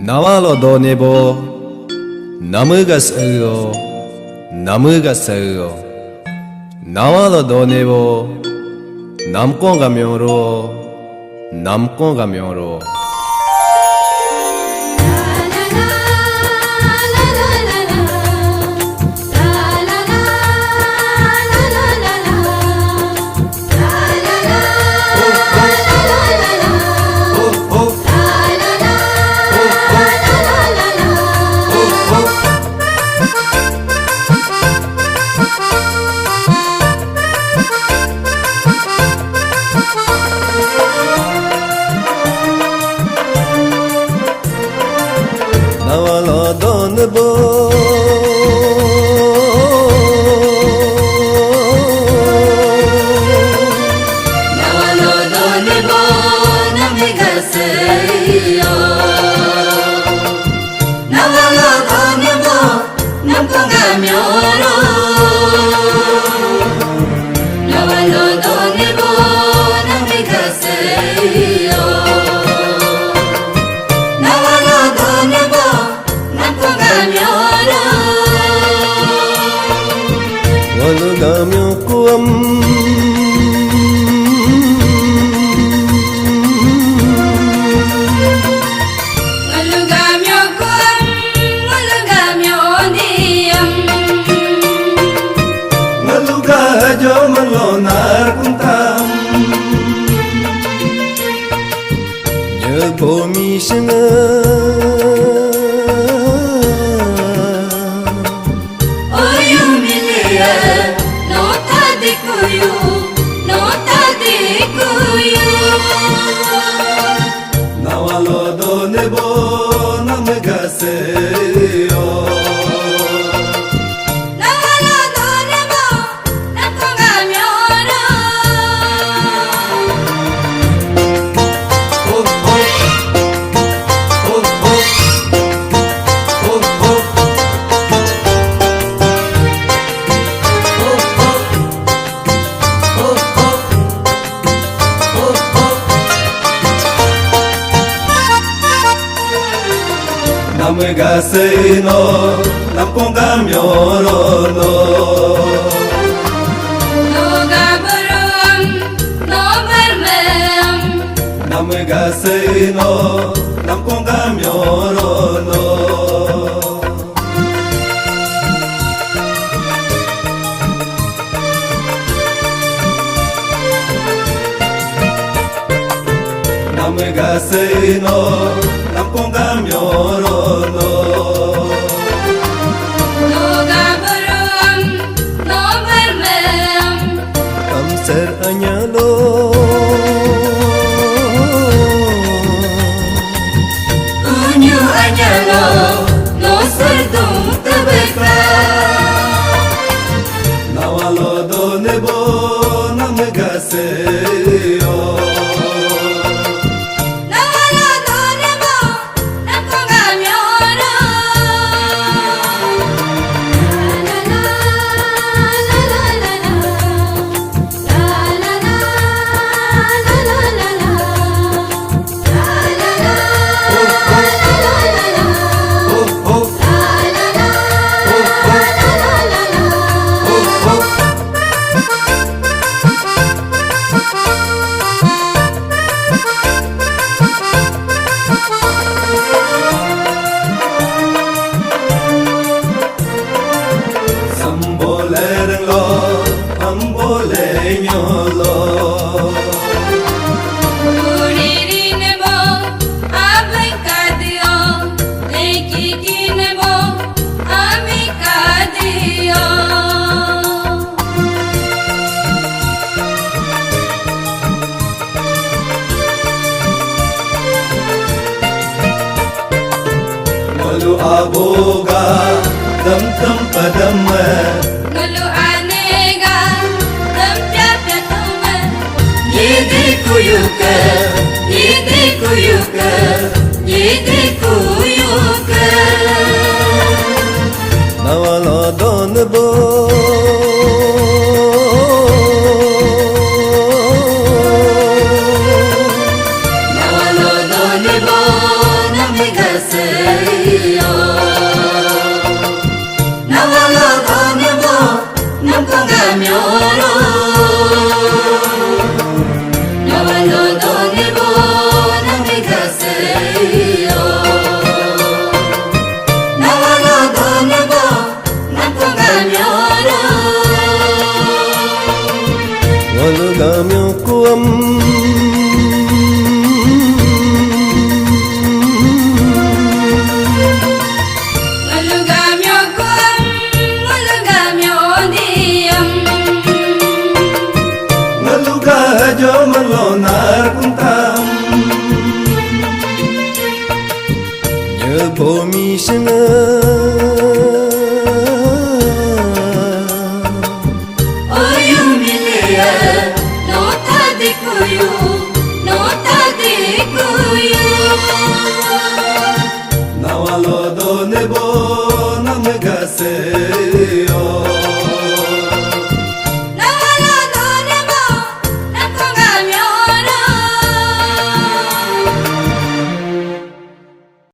나와로 도네보 나무가 서요 나무가 서요 나와로 도네보 남권가 명으로 남권가 명으로 나와로 도네보 원가며 꾸엄 Ngaluga melonar kuntam Nhớ bố mi sinh Nawalo donebo namagaseyo 남가세노 남공가묘로노 남가세노 남공가묘로노 남가세노 남공가묘로노 Kamser anyalo Unyu anyalo no serdung tebeka Nawalo donebo namagaseyo Ngalu aboga dam tam padam Ngalu anega dam pyapya tume Yedi kuyuka Nawalo donebo Nawalo donebo namigase 보미싱은 Oyumilea nota de kuyu nota de kuyu 나와로 돈을 보 남가세요